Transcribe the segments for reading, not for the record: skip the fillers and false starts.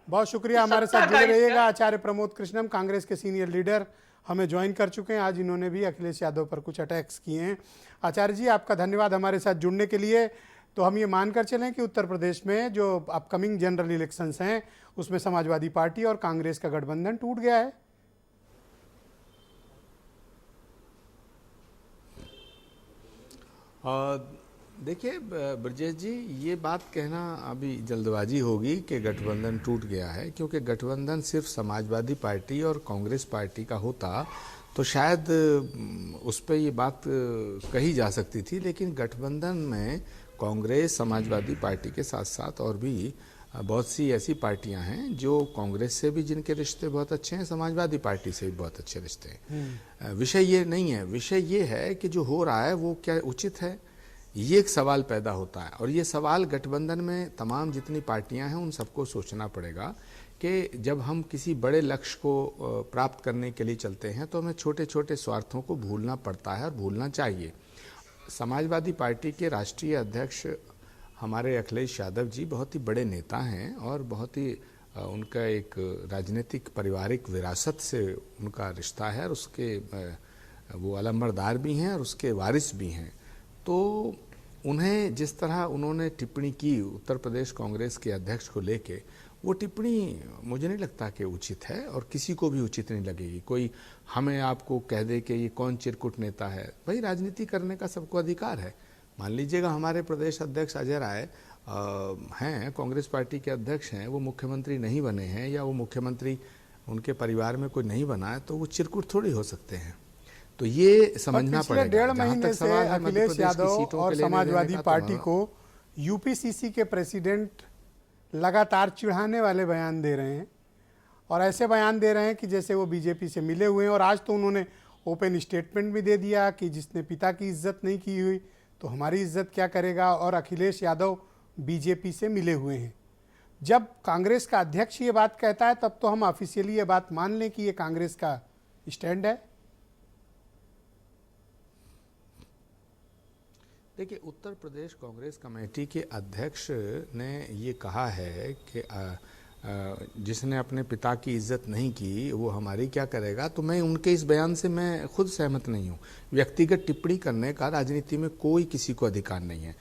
बहुत शुक्रिया, हमारे साथ जुड़े रहिएगा। आचार्य प्रमोद कृष्णम, कांग्रेस के सीनियर लीडर, हमें ज्वाइन कर चुके हैं। आज इन्होंने भी अखिलेश यादव पर कुछ अटैक्स किए हैं। आचार्य जी, आपका धन्यवाद हमारे साथ जुड़ने के लिए। तो हम ये मानकर चलें कि उत्तर प्रदेश में जो अपकमिंग जनरल इलेक्शंस हैं उसमें समाजवादी पार्टी और कांग्रेस का गठबंधन टूट गया है। देखिए ब्रजेश जी, ये बात कहना अभी जल्दबाजी होगी कि गठबंधन टूट गया है, क्योंकि गठबंधन सिर्फ समाजवादी पार्टी और कांग्रेस पार्टी का होता तो शायद उस पर ये बात कही जा सकती थी। लेकिन गठबंधन में कांग्रेस, समाजवादी पार्टी के साथ साथ और भी बहुत सी ऐसी पार्टियां हैं जो कांग्रेस से भी जिनके रिश्ते बहुत अच्छे हैं, समाजवादी पार्टी से भी बहुत अच्छे रिश्ते हैं। विषय ये नहीं है, विषय ये है कि जो हो रहा है वो क्या उचित है, ये एक सवाल पैदा होता है। और ये सवाल गठबंधन में तमाम जितनी पार्टियां हैं उन सबको सोचना पड़ेगा कि जब हम किसी बड़े लक्ष्य को प्राप्त करने के लिए चलते हैं तो हमें छोटे छोटे स्वार्थों को भूलना पड़ता है और भूलना चाहिए। समाजवादी पार्टी के राष्ट्रीय अध्यक्ष हमारे अखिलेश यादव जी बहुत ही बड़े नेता हैं और बहुत ही उनका एक राजनीतिक पारिवारिक विरासत से उनका रिश्ता है और उसके वो अलंबरदार भी हैं और उसके वारिस भी हैं। तो उन्हें जिस तरह उन्होंने टिप्पणी की उत्तर प्रदेश कांग्रेस के अध्यक्ष को लेके, वो टिप्पणी मुझे नहीं लगता कि उचित है और किसी को भी उचित नहीं लगेगी। कोई हमें आपको कह दे कि ये कौन चिरकुट नेता है, भाई राजनीति करने का सबको अधिकार है। मान लीजिएगा हमारे प्रदेश अध्यक्ष अजय राय हैं, कांग्रेस पार्टी के अध्यक्ष हैं, वो मुख्यमंत्री नहीं बने हैं या वो मुख्यमंत्री उनके परिवार में कोई नहीं बना है तो वो चिरकुट थोड़ी हो सकते हैं। तो ये समझना पड़ेगा। 1.5 महीने से अखिलेश यादव और समाजवादी पार्टी को यूपीसीसी के प्रेसिडेंट लगातार चिढ़ाने वाले बयान दे रहे हैं और ऐसे बयान दे रहे हैं कि जैसे वो बीजेपी से मिले हुए हैं। और आज तो उन्होंने ओपन स्टेटमेंट भी दे दिया कि जिसने पिता की इज्जत नहीं की हुई तो हमारी इज्जत क्या करेगा। और अखिलेश यादव बीजेपी से मिले हुए हैं। जब कांग्रेस का अध्यक्ष ये बात कहता है तब तो हम ऑफिशियली ये बात मान लें कि ये कांग्रेस का स्टैंड है। देखिए, उत्तर प्रदेश कांग्रेस कमेटी के अध्यक्ष ने ये कहा है कि जिसने अपने पिता की इज्जत नहीं की वो हमारी क्या करेगा। तो मैं उनके इस बयान से मैं खुद सहमत नहीं हूँ। व्यक्तिगत टिप्पणी करने का राजनीति में कोई किसी को अधिकार नहीं है।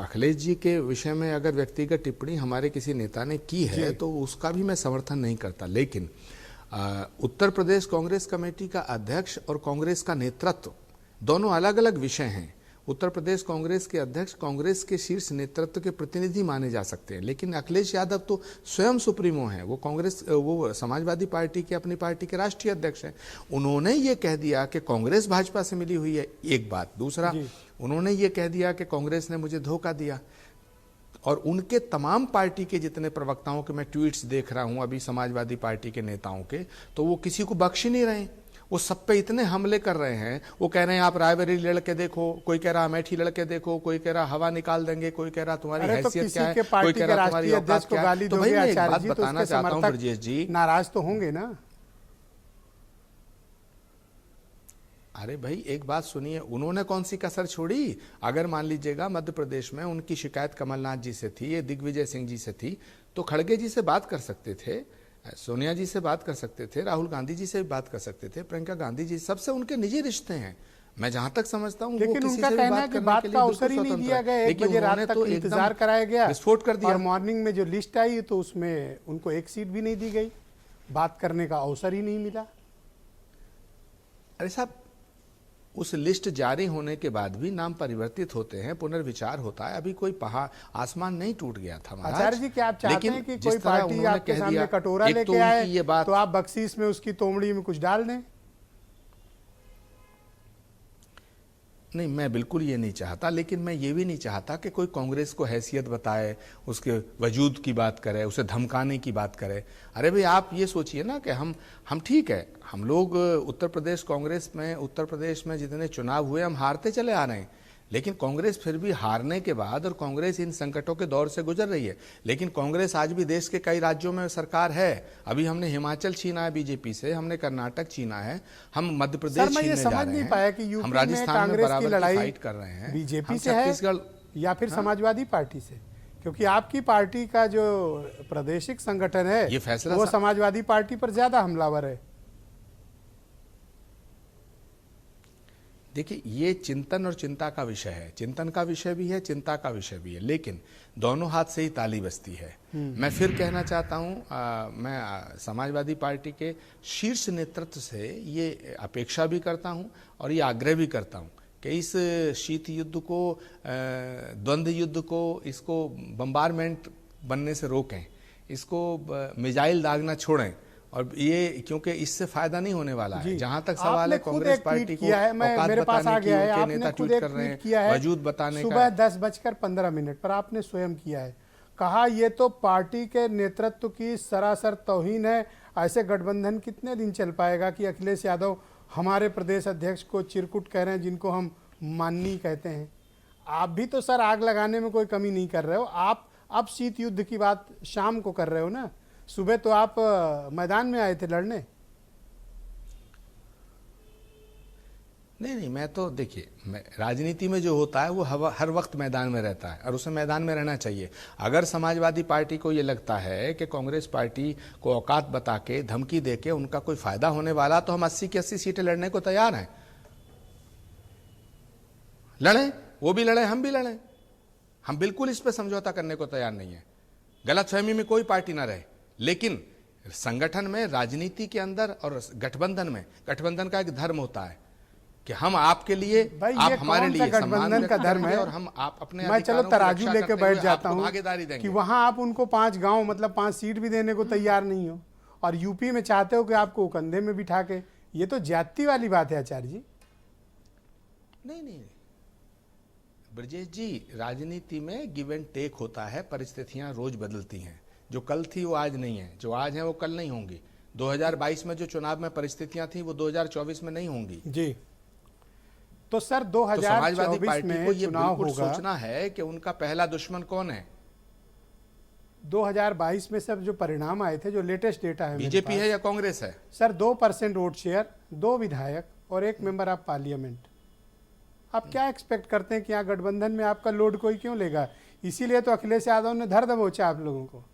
अखिलेश जी के विषय में अगर व्यक्तिगत टिप्पणी हमारे किसी नेता ने की है तो उसका भी मैं समर्थन नहीं करता। लेकिन उत्तर प्रदेश कांग्रेस कमेटी का अध्यक्ष और कांग्रेस का नेतृत्व दोनों अलग अलग विषय हैं। उत्तर प्रदेश कांग्रेस के अध्यक्ष कांग्रेस के शीर्ष नेतृत्व के प्रतिनिधि माने जा सकते हैं, लेकिन अखिलेश यादव तो स्वयं सुप्रीमो हैं। वो समाजवादी पार्टी के, अपनी पार्टी के राष्ट्रीय अध्यक्ष हैं। उन्होंने ये कह दिया कि कांग्रेस भाजपा से मिली हुई है, एक बात। दूसरा, उन्होंने ये कह दिया कि कांग्रेस ने मुझे धोखा दिया। और उनके तमाम पार्टी के जितने प्रवक्ताओं के मैं ट्वीट्स देख रहा हूं अभी समाजवादी पार्टी के नेताओं के, तो वो किसी को बख्श ही नहीं रहे। वो सब पे इतने हमले कर रहे हैं। वो कह रहे हैं आप रायबरेली लड़के देखो, कोई कह रहा अमेठी लड़के देखो, कोई कह रहा हवा निकाल देंगे, कोई कह रहा तुम्हारी हैसियत क्या है, कोई कह रहा तुम्हारी औकात क्या है। तो भाई मैं एक बात बताना चाहता हूं ब्रजेश जी, नाराज तो होंगे ना। अरे भाई एक बात सुनिए, उन्होंने कौन सी कसर छोड़ी। अगर मान लीजिएगा मध्य प्रदेश में उनकी शिकायत कमलनाथ जी से थी, ये दिग्विजय सिंह जी से थी, तो खड़गे जी से बात कर सकते थे, सोनिया जी से बात कर सकते थे, राहुल गांधी जी से भी बात कर सकते थे, प्रियंका गांधी जी, सबसे उनके निजी रिश्ते हैं। मैं जहां तक समझता हूं, लेकिन उनका कहना है कि बात का अवसर ही नहीं दिया गया। 1 बजे रात तक इंतजार कराया गया, विस्फोट कर दिया। और मॉर्निंग में जो लिस्ट आई तो उसमें उनको एक सीट भी नहीं दी गई, बात करने का अवसर ही नहीं मिला। अरे साहब, उस लिस्ट जारी होने के बाद भी नाम परिवर्तित होते हैं, पुनर्विचार होता है। अभी कोई पहाड़ आसमान नहीं टूट गया था महाराज। आचार्य जी, क्या आप चाहते हैं कि कोई पार्टी आपके सामने कटोरा लेके आए तो आप बख्शीश में उसकी तोमड़ी में कुछ डाल दें? नहीं, मैं बिल्कुल ये नहीं चाहता। लेकिन मैं ये भी नहीं चाहता कि कोई कांग्रेस को हैसियत बताए, उसके वजूद की बात करे, उसे धमकाने की बात करे। अरे भाई आप ये सोचिए ना कि हम ठीक है, हम लोग उत्तर प्रदेश कांग्रेस में, उत्तर प्रदेश में जितने चुनाव हुए हम हारते चले आ रहे हैं, लेकिन कांग्रेस फिर भी हारने के बाद, और कांग्रेस इन संकटों के दौर से गुजर रही है, लेकिन कांग्रेस आज भी देश के कई राज्यों में सरकार है। अभी हमने हिमाचल छीना है बीजेपी से, हमने कर्नाटक छीना है, हम मध्य प्रदेश छीनने जा रहे हैं, हम राजस्थान में बराबर की फाइट कर रहे हैं। बीजेपी से है या फिर समाजवादी पार्टी से, क्योंकि आपकी पार्टी का जो प्रादेशिक संगठन है ये फैसला वो समाजवादी पार्टी पर ज्यादा हमलावर है। देखिए, ये चिंतन और चिंता का विषय है, चिंतन का विषय भी है, चिंता का विषय भी है, लेकिन दोनों हाथ से ही ताली बजती है। मैं फिर कहना चाहता हूँ, मैं समाजवादी पार्टी के शीर्ष नेतृत्व से ये अपेक्षा भी करता हूँ और ये आग्रह भी करता हूँ कि इस शीत युद्ध को, द्वंद्व युद्ध को, इसको बम्बारमेंट बनने से रोकें, इसको मिसाइल दागना छोड़ें, और ये क्योंकि इससे फायदा नहीं होने वाला है। जहां तक सवाल है कांग्रेस पार्टी को मेरे पास आ गया है, आपने नेता खुद ट्वीट एक कर रहे ट्वीट किया है वजूद बताने सुबह 10:15 पर आपने स्वयं किया है, कहा ये तो पार्टी के नेतृत्व की सरासर तौहीन है। ऐसे गठबंधन कितने दिन चल पाएगा कि अखिलेश यादव हमारे प्रदेश अध्यक्ष को चिरकुट कह रहे हैं, जिनको हम माननीय कहते हैं। आप भी तो सर आग लगाने में कोई कमी नहीं कर रहे हो। आप अब शीत युद्ध की बात शाम को कर रहे हो ना, सुबह तो आप मैदान में आए थे लड़ने। नहीं, मैं तो देखिए, राजनीति में जो होता है वो हर वक्त मैदान में रहता है और उसे मैदान में रहना चाहिए। अगर समाजवादी पार्टी को ये लगता है कि कांग्रेस पार्टी को औकात बता के, धमकी दे के उनका कोई फायदा होने वाला, तो हम 80 की 80 सीटें लड़ने को तैयार हैं। लड़ें, वो भी लड़ें, हम भी लड़ें। हम बिल्कुल इस पर समझौता करने को तैयार नहीं है। गलतफहमी में कोई पार्टी ना रहे, लेकिन संगठन में, राजनीति के अंदर और गठबंधन में, गठबंधन का एक धर्म होता है कि हम आपके लिए, आप हमारे लिए गठबंधन का धर्म है, और हम आप अपने मैं चलो तराजू लेके बैठ जाता हूं भागीदारी देंगे कि वहां आप उनको 5 गांव मतलब 5 सीट भी देने को तैयार नहीं हो, और यूपी में चाहते हो कि आपको कंधे में बिठा के। ये तो ज्यादती वाली बात है आचार्य जी। नहीं ब्रजेश जी, राजनीति में गिव एंड टेक होता है, परिस्थितियां रोज बदलती हैं। जो कल थी वो आज नहीं है, जो आज है वो कल नहीं होंगी। 2022 में जो चुनाव में परिस्थितियां थी वो 2024 में नहीं होंगी जी। तो सर 2024 में को ये चुनाव होगा, सोचना है कि उनका पहला दुश्मन कौन है। 2022 में सर जो परिणाम आए थे, जो लेटेस्ट डेटा है, बीजेपी है या कांग्रेस है? सर 2% वोट शेयर, 2 विधायक और 1 मेंबर ऑफ पार्लियामेंट। आप क्या एक्सपेक्ट करते हैं कि यहाँ गठबंधन में आपका लोड कोई क्यों लेगा? इसीलिए तो अखिलेश यादव ने धर दबोचा आप लोगों को।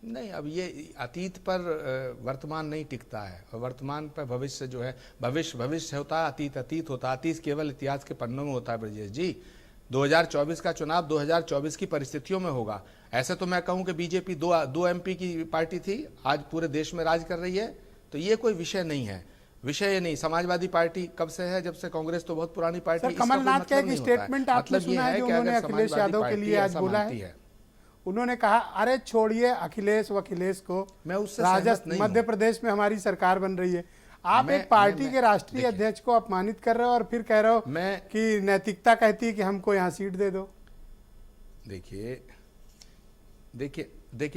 नहीं, अब ये अतीत पर वर्तमान नहीं टिकता है, और वर्तमान पर भविष्य जो है, भविष्य होता है, अतीत होता है। अतीत केवल इतिहास के पन्नों में होता है ब्रजेश जी। 2024 का चुनाव 2024 की परिस्थितियों में होगा। ऐसे तो मैं कहूं कि बीजेपी दो MP की पार्टी थी, आज पूरे देश में राज कर रही है, तो ये कोई विषय नहीं है। विषय नहीं, समाजवादी पार्टी कब से है? जब से कांग्रेस तो बहुत पुरानी पार्टी। सर कमलनाथ का एक स्टेटमेंट आपने सुना है जो उन्होंने अखिलेश यादव के लिए आज बोला है? उन्होंने कहा, अरे छोड़िए अखिलेश को, मैं उससे राजस्थान मध्य प्रदेश में हमारी सरकार बन रही है। आप एक पार्टी के राष्ट्रीय अध्यक्ष को अपमानित कर रहे हो और फिर कह रहे हो कि नैतिकता कहती है कि हमको यहाँ सीट दे दो। देखिए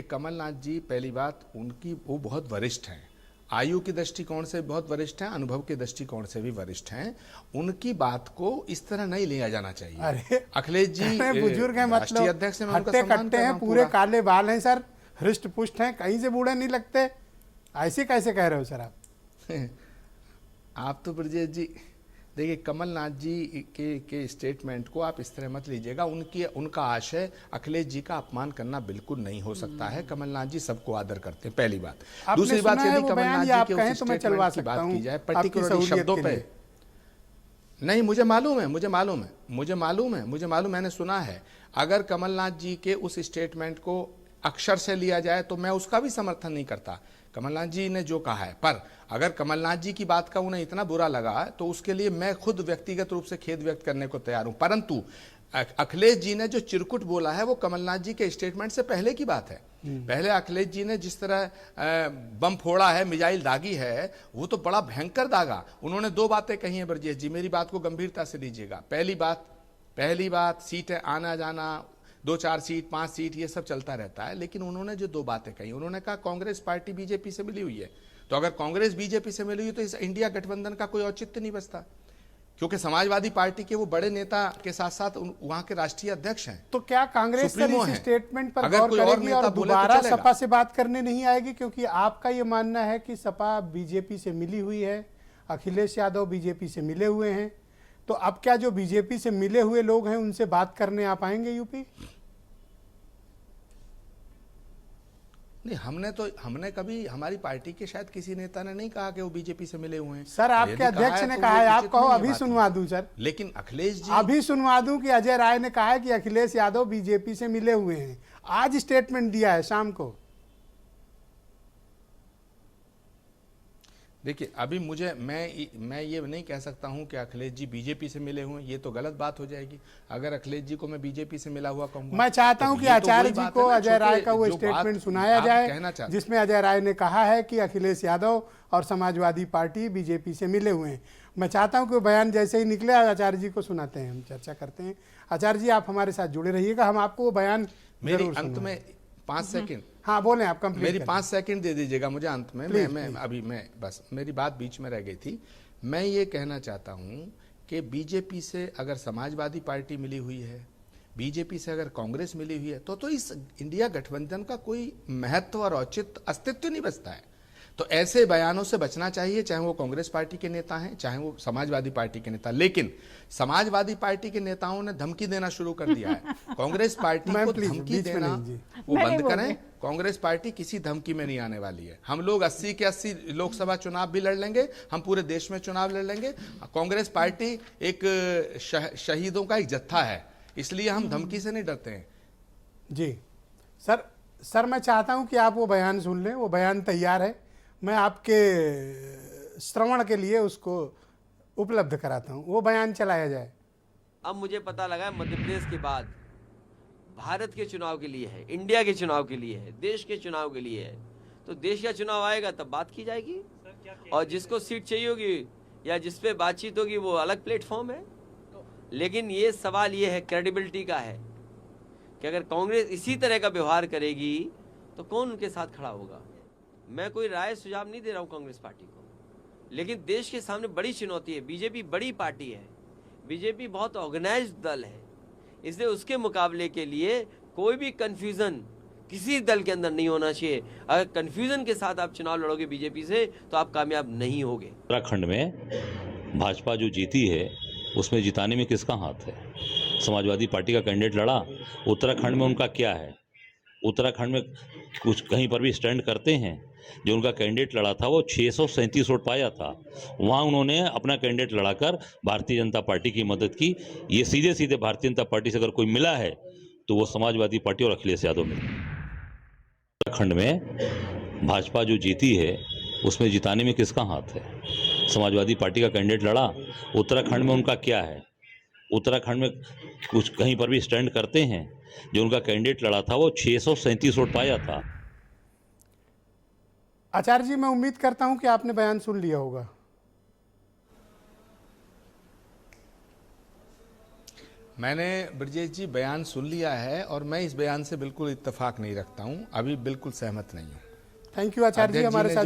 कमलनाथ जी, पहली बात उनकी, वो बहुत वरिष्ठ हैं, आयु के दृष्टिकोण से बहुत वरिष्ठ हैं, अनुभव के दृष्टिकोण से भी वरिष्ठ हैं। उनकी बात को इस तरह नहीं लिया जाना चाहिए। अरे अखिलेश जी बुजुर्ग हैं, मतलब अध्यक्ष हैं, हट्टे कट्टे हैं, पूरे काले बाल हैं सर, हृष्ट पुष्ट हैं, कहीं से बूढ़े नहीं लगते। ऐसे कैसे कह रहे हो सर आप? आप तो ब्रजेश जी, देखिए कमलनाथ जी के स्टेटमेंट को आप इस तरह मत लीजिएगा। उनका आशय अखिलेश जी का अपमान करना बिल्कुल नहीं हो सकता है। कमलनाथ जी सबको आदर करते हैं, पहली बात। दूसरी बात, यदि कमलनाथ जी के उस स्टेटमेंट की बात की जाए पर्टिकुलरली शब्दों पे, नहीं, मुझे मालूम है, मैंने सुना है। अगर कमलनाथ जी के उस स्टेटमेंट को अक्षर से लिया जाए तो मैं उसका भी समर्थन नहीं करता, कमलनाथ जी ने जो कहा है। पर अगर कमलनाथ जी की बात का उन्हें इतना बुरा लगा तो उसके लिए मैं खुद व्यक्तिगत रूप से खेद व्यक्त करने को तैयार हूं। परंतु अखिलेश जी ने जो चिरकुट बोला है वो कमलनाथ जी के स्टेटमेंट से पहले की बात है। पहले अखिलेश जी ने जिस तरह बम फोड़ा है, मिसाइल दागी है, वो तो बड़ा भयंकर दागा। उन्होंने 2 बातें कही हैं ब्रजेश जी, मेरी बात को गंभीरता से लीजिएगा। पहली बात सीटें आना जाना, 2-4 सीट 5 सीट ये सब चलता रहता है, लेकिन उन्होंने जो 2 बातें कही, उन्होंने कहा कांग्रेस पार्टी बीजेपी से मिली हुई है, तो अगर कांग्रेस बीजेपी से मिली हुई तो इस इंडिया गठबंधन का कोई औचित्य नहीं बचता, क्योंकि समाजवादी पार्टी के वो बड़े नेता के साथ साथ वहां के राष्ट्रीय अध्यक्ष हैं। तो क्या कांग्रेस इस स्टेटमेंट पर गौर करेगी और दोबारा सपा से बात करने नहीं आएगी? क्योंकि आपका ये मानना है कि सपा बीजेपी से मिली हुई है, अखिलेश यादव बीजेपी से मिले हुए हैं, तो अब क्या जो बीजेपी से मिले हुए लोग हैं उनसे बात करने आप आएंगे यूपी? नहीं, हमने कभी, हमारी पार्टी के शायद किसी नेता ने नहीं कहा कि वो बीजेपी से मिले हुए हैं। सर आपके अध्यक्ष ने कहा है, आप कहो अभी सुनवा दूं सर। लेकिन अखिलेश जी, अभी सुनवा दूं कि अजय राय ने कहा है कि अखिलेश यादव बीजेपी से मिले हुए हैं, आज स्टेटमेंट दिया है शाम को। देखिए अभी मैं ये नहीं कह सकता हूं कि अखिलेश जी बीजेपी से मिले हुए हैं, ये तो गलत बात हो जाएगी अगर अखिलेश जी को मैं बीजेपी से मिला हुआ कहूंगा। मैं चाहता हूं कि आचार्य जी को अजय राय का वो स्टेटमेंट सुनाया जाए जिसमें अजय राय ने कहा है कि अखिलेश यादव और समाजवादी पार्टी बीजेपी से मिले हुए हैं। मैं चाहता हूं कि वो बयान जैसे ही निकले आचार्य जी को सुनाते हैं, हम चर्चा करते हैं। आचार्य जी आप हमारे साथ जुड़े रहिएगा, हम आपको वो बयान मेरी अंत में 5 सेकंड, हाँ बोलें आप कंप्लीट, मेरी 5 सेकंड दे दीजिएगा मुझे अंत में। मैं बस मेरी बात बीच में रह गई थी। मैं ये कहना चाहता हूं कि बीजेपी से अगर समाजवादी पार्टी मिली हुई है, बीजेपी से अगर कांग्रेस मिली हुई है, तो इस इंडिया गठबंधन का कोई महत्व और औचित्य अस्तित्व नहीं बचता है। तो ऐसे बयानों से बचना चाहिए, चाहे वो कांग्रेस पार्टी के नेता हैं, चाहे वो समाजवादी पार्टी के नेता। लेकिन समाजवादी पार्टी के नेताओं ने धमकी देना शुरू कर दिया है। कांग्रेस पार्टी को धमकी देना वो बंद करें। कांग्रेस पार्टी किसी धमकी में नहीं आने वाली है। हम लोग 80 के 80 लोकसभा चुनाव भी लड़ लेंगे, हम पूरे देश में चुनाव लड़ लेंगे। कांग्रेस पार्टी एक शहीदों का एक जत्था है, इसलिए हम धमकी से नहीं डरते हैं। जी सर मैं चाहता हूं कि आप वो बयान सुन लें, वो बयान तैयार है, मैं आपके श्रवण के लिए उसको उपलब्ध कराता हूं, वो बयान चलाया जाए। अब मुझे पता लगा मध्य प्रदेश के बाद भारत के चुनाव के लिए है, इंडिया के चुनाव के लिए है, देश के चुनाव के लिए है। तो देश का चुनाव आएगा तब बात की जाएगी, और जिसको सीट चाहिए होगी या जिस पे बातचीत होगी वो अलग प्लेटफॉर्म है। लेकिन ये सवाल ये है, क्रेडिबिलिटी का है कि अगर कांग्रेस इसी तरह का व्यवहार करेगी तो कौन उनके साथ खड़ा होगा। मैं कोई राय सुझाव नहीं दे रहा हूँ कांग्रेस पार्टी को, लेकिन देश के सामने बड़ी चुनौती है। बीजेपी बड़ी पार्टी है, बीजेपी बहुत ऑर्गेनाइज्ड दल है, इसलिए उसके मुकाबले के लिए कोई भी कंफ्यूजन किसी दल के अंदर नहीं होना चाहिए। अगर कंफ्यूजन के साथ आप चुनाव लड़ोगे बीजेपी से तो आप कामयाब नहीं होगे। उत्तराखंड में भाजपा जो जीती है उसमें जिताने में किसका हाथ है? समाजवादी पार्टी का कैंडिडेट लड़ा, उत्तराखंड में उनका क्या है? उत्तराखंड में कुछ कहीं पर भी स्टैंड करते हैं? जो उनका कैंडिडेट लड़ा था वो 637 वोट पाया था, वहाँ उन्होंने अपना कैंडिडेट लड़ाकर भारतीय जनता पार्टी की मदद की। ये सीधे सीधे भारतीय जनता पार्टी से अगर कोई मिला है तो वो समाजवादी पार्टी और अखिलेश यादव मिले। उत्तराखंड में भाजपा जो जीती है उसमें जिताने में किसका हाथ है? समाजवादी पार्टी का कैंडिडेट लड़ा, उत्तराखंड में उनका क्या है? उत्तराखंड में कुछ कहीं पर भी स्टैंड करते हैं? जो उनका कैंडिडेट लड़ा था वो 637 वोट पाया था। आचार्य जी मैं उम्मीद करता हूं कि आपने बयान सुन लिया होगा। मैंने ब्रजेश जी बयान सुन लिया है और मैं इस बयान से बिल्कुल इत्तेफाक नहीं रखता हूं, अभी बिल्कुल सहमत नहीं हूं। थैंक यू आचार्य जी हमारे साथ